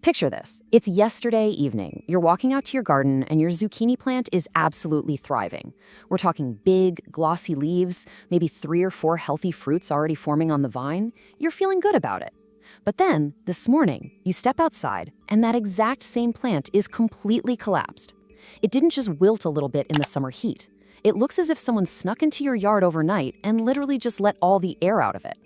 Picture this. It's yesterday evening. You're walking out to your garden and your zucchini plant is absolutely thriving. We're talking big, glossy leaves, maybe 3 or 4 healthy fruits already forming on the vine. You're feeling good about it. But then, this morning, you step outside and that exact same plant is completely collapsed. It didn't just wilt a little bit in the summer heat. It looks as if someone snuck into your yard overnight and literally just let all the air out of it.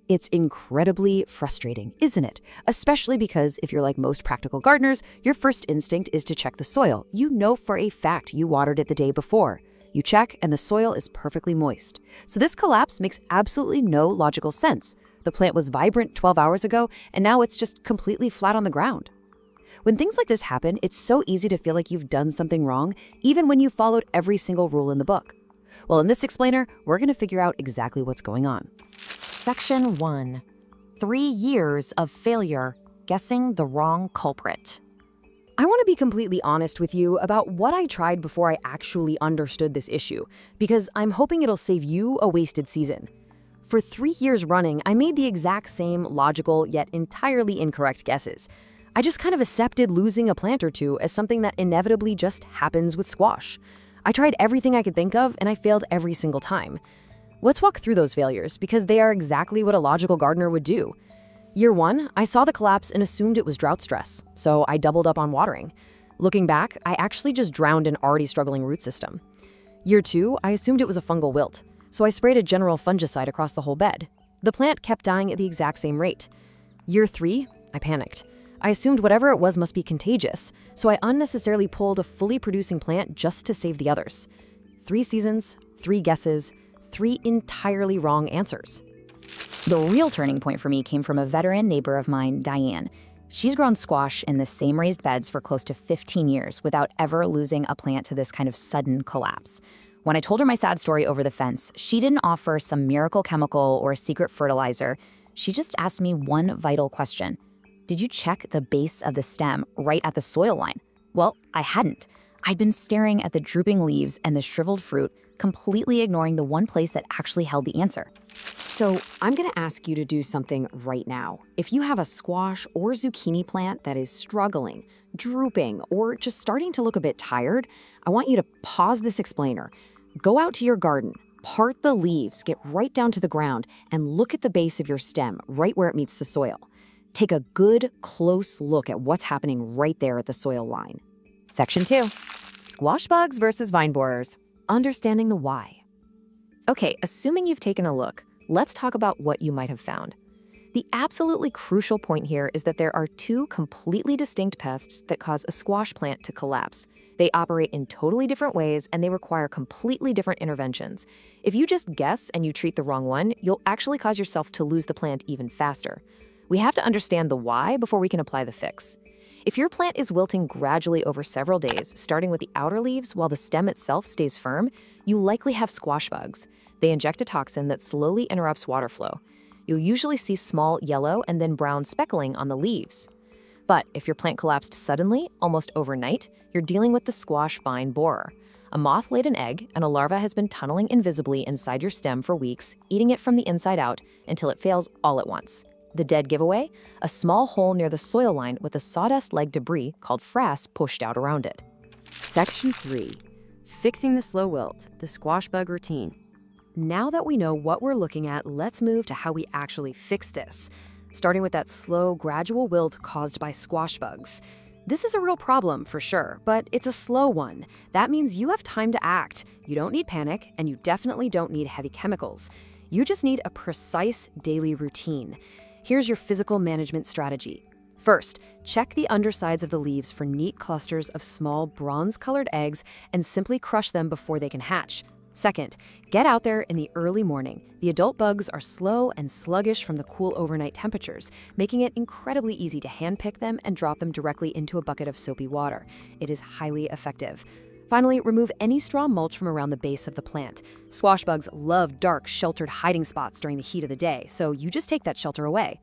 It's incredibly frustrating, isn't it? Especially because if you're like most practical gardeners, your first instinct is to check the soil. You know for a fact you watered it the day before. You check and the soil is perfectly moist. So this collapse makes absolutely no logical sense. The plant was vibrant 12 hours ago, and now it's just completely flat on the ground. When things like this happen, it's so easy to feel like you've done something wrong, even when you followed every single rule in the book. Well, in this explainer, we're going to figure out exactly what's going on. Section 1. 3 years of failure guessing the wrong culprit. I want to be completely honest with you about what I tried before I actually understood this issue, because I'm hoping it'll save you a wasted season. For 3 years running, I made the exact same logical yet entirely incorrect guesses. I just kind of accepted losing a plant or two as something that inevitably just happens with squash. I tried everything I could think of, and I failed every single time. Let's walk through those failures, because they are exactly what a logical gardener would do. Year 1, I saw the collapse and assumed it was drought stress, so I doubled up on watering. Looking back, I actually just drowned an already struggling root system. Year 2, I assumed it was a fungal wilt, so I sprayed a general fungicide across the whole bed. The plant kept dying at the exact same rate. Year 3, I panicked. I assumed whatever it was must be contagious, so I unnecessarily pulled a fully producing plant just to save the others. 3 seasons, 3 guesses, 3 entirely wrong answers. The real turning point for me came from a veteran neighbor of mine, Diane. She's grown squash in the same raised beds for close to 15 years without ever losing a plant to this kind of sudden collapse. When I told her my sad story over the fence, she didn't offer some miracle chemical or secret fertilizer. She just asked me one vital question. Did you check the base of the stem right at the soil line? Well, I hadn't. I'd been staring at the drooping leaves and the shriveled fruit, completely ignoring the one place that actually held the answer. So I'm going to ask you to do something right now. If you have a squash or zucchini plant that is struggling, drooping, or just starting to look a bit tired, I want you to pause this explainer. Go out to your garden, part the leaves, get right down to the ground, and look at the base of your stem, right where it meets the soil. Take a good, close look at what's happening right there at the soil line. Section 2. Squash bugs versus vine borers. Understanding the why. Okay, assuming you've taken a look, let's talk about what you might have found. The absolutely crucial point here is that there are 2 completely distinct pests that cause a squash plant to collapse. They operate in totally different ways and they require completely different interventions. If you just guess and you treat the wrong one, you'll actually cause yourself to lose the plant even faster. We have to understand the why before we can apply the fix. If your plant is wilting gradually over several days, starting with the outer leaves while the stem itself stays firm, you likely have squash bugs. They inject a toxin that slowly interrupts water flow. You'll usually see small yellow and then brown speckling on the leaves. But if your plant collapsed suddenly, almost overnight, you're dealing with the squash vine borer. A moth laid an egg, and a larva has been tunneling invisibly inside your stem for weeks, eating it from the inside out until it fails all at once. The dead giveaway? A small hole near the soil line with a sawdust-like debris called frass pushed out around it. Section 3. Fixing the slow wilt, the squash bug routine. Now that we know what we're looking at, let's move to how we actually fix this. Starting with that slow, gradual wilt caused by squash bugs. This is a real problem for sure, but it's a slow one. That means you have time to act. You don't need panic, and you definitely don't need heavy chemicals. You just need a precise daily routine. Here's your physical management strategy. First, check the undersides of the leaves for neat clusters of small bronze-colored eggs and simply crush them before they can hatch. Second, get out there in the early morning. The adult bugs are slow and sluggish from the cool overnight temperatures, making it incredibly easy to handpick them and drop them directly into a bucket of soapy water. It is highly effective. Finally, remove any straw mulch from around the base of the plant. Squash bugs love dark, sheltered hiding spots during the heat of the day, so you just take that shelter away.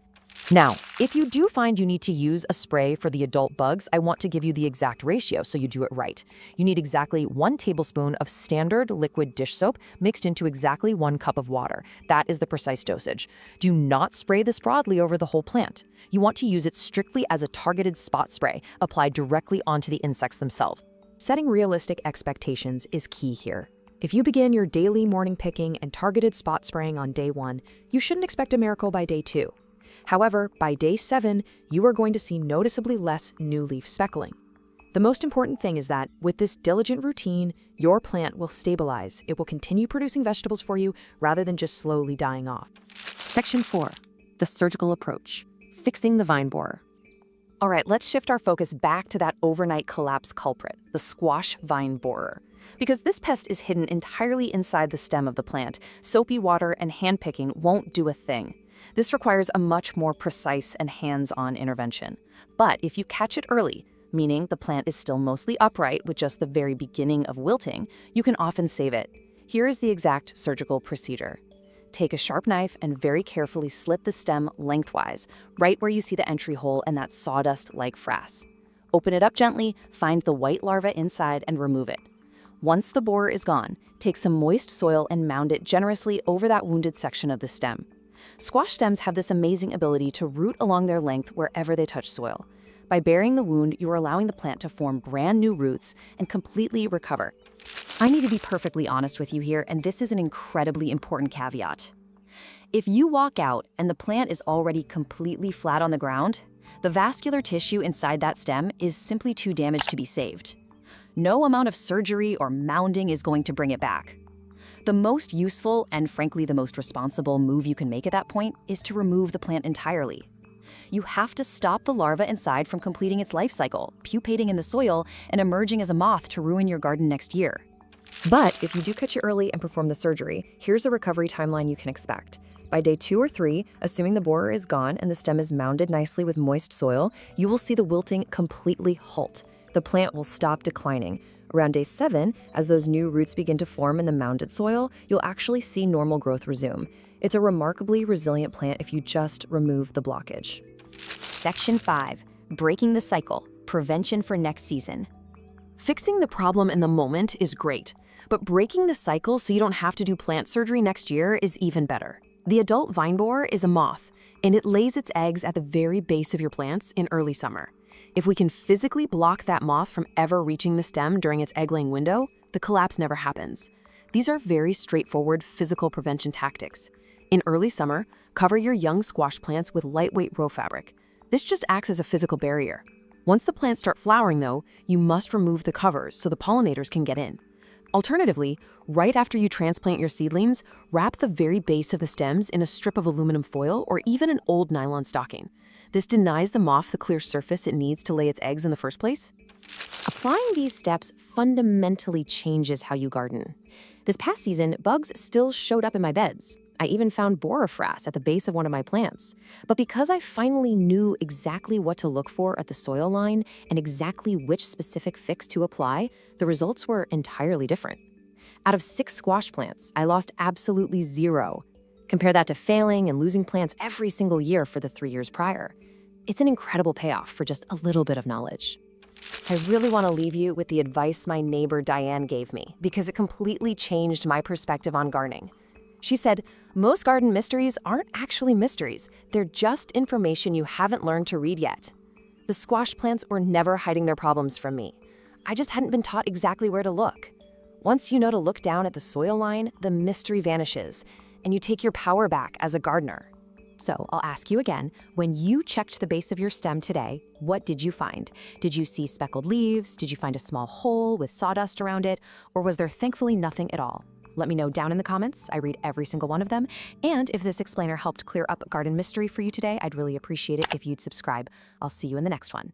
Now, if you do find you need to use a spray for the adult bugs, I want to give you the exact ratio so you do it right. You need exactly 1 tablespoon of standard liquid dish soap mixed into exactly 1 cup of water. That is the precise dosage. Do not spray this broadly over the whole plant. You want to use it strictly as a targeted spot spray, applied directly onto the insects themselves. Setting realistic expectations is key here. If you begin your daily morning picking and targeted spot spraying on day 1, you shouldn't expect a miracle by day 2. However, by day 7, you are going to see noticeably less new leaf speckling. The most important thing is that, with this diligent routine, your plant will stabilize. It will continue producing vegetables for you rather than just slowly dying off. Section 4. The surgical approach. Fixing the vine borer. All right, let's shift our focus back to that overnight collapse culprit, the squash vine borer. Because this pest is hidden entirely inside the stem of the plant, soapy water and hand-picking won't do a thing. This requires a much more precise and hands-on intervention. But if you catch it early, meaning the plant is still mostly upright with just the very beginning of wilting, you can often save it. Here is the exact surgical procedure. Take a sharp knife and very carefully slit the stem lengthwise, right where you see the entry hole and that sawdust-like frass. Open it up gently, find the white larva inside, and remove it. Once the borer is gone, take some moist soil and mound it generously over that wounded section of the stem. Squash stems have this amazing ability to root along their length wherever they touch soil. By burying the wound, you are allowing the plant to form brand new roots and completely recover. I need to be perfectly honest with you here, and this is an incredibly important caveat. If you walk out and the plant is already completely flat on the ground, the vascular tissue inside that stem is simply too damaged to be saved. No amount of surgery or mounding is going to bring it back. The most useful and frankly the most responsible move you can make at that point is to remove the plant entirely. You have to stop the larva inside from completing its life cycle, pupating in the soil, and emerging as a moth to ruin your garden next year. But if you do catch it early and perform the surgery, here's a recovery timeline you can expect. By day 2 or 3, assuming the borer is gone and the stem is mounded nicely with moist soil, you will see the wilting completely halt. The plant will stop declining. Around day 7, as those new roots begin to form in the mounded soil, you'll actually see normal growth resume. It's a remarkably resilient plant if you just remove the blockage. Section 5. Breaking the cycle. Prevention for next season. Fixing the problem in the moment is great, but breaking the cycle so you don't have to do plant surgery next year is even better. The adult vine borer is a moth, and it lays its eggs at the very base of your plants in early summer. If we can physically block that moth from ever reaching the stem during its egg-laying window, the collapse never happens. These are very straightforward physical prevention tactics. In early summer, cover your young squash plants with lightweight row fabric. This just acts as a physical barrier. Once the plants start flowering, though, you must remove the covers so the pollinators can get in. Alternatively, right after you transplant your seedlings, wrap the very base of the stems in a strip of aluminum foil or even an old nylon stocking. This denies the moth the clear surface it needs to lay its eggs in the first place. Applying these steps fundamentally changes how you garden. This past season, bugs still showed up in my beds. I even found borer frass at the base of one of my plants. But because I finally knew exactly what to look for at the soil line and exactly which specific fix to apply, the results were entirely different. Out of 6 squash plants, I lost absolutely 0. Compare that to failing and losing plants every single year for the 3 years prior. It's an incredible payoff for just a little bit of knowledge. I really want to leave you with the advice my neighbor Diane gave me because it completely changed my perspective on gardening. She said, most garden mysteries aren't actually mysteries. They're just information you haven't learned to read yet. The squash plants were never hiding their problems from me. I just hadn't been taught exactly where to look. Once you know to look down at the soil line, the mystery vanishes, and you take your power back as a gardener. So I'll ask you again, when you checked the base of your stem today, what did you find? Did you see speckled leaves? Did you find a small hole with sawdust around it? Or was there thankfully nothing at all? Let me know down in the comments. I read every single one of them. And if this explainer helped clear up a garden mystery for you today, I'd really appreciate it if you'd subscribe. I'll see you in the next one.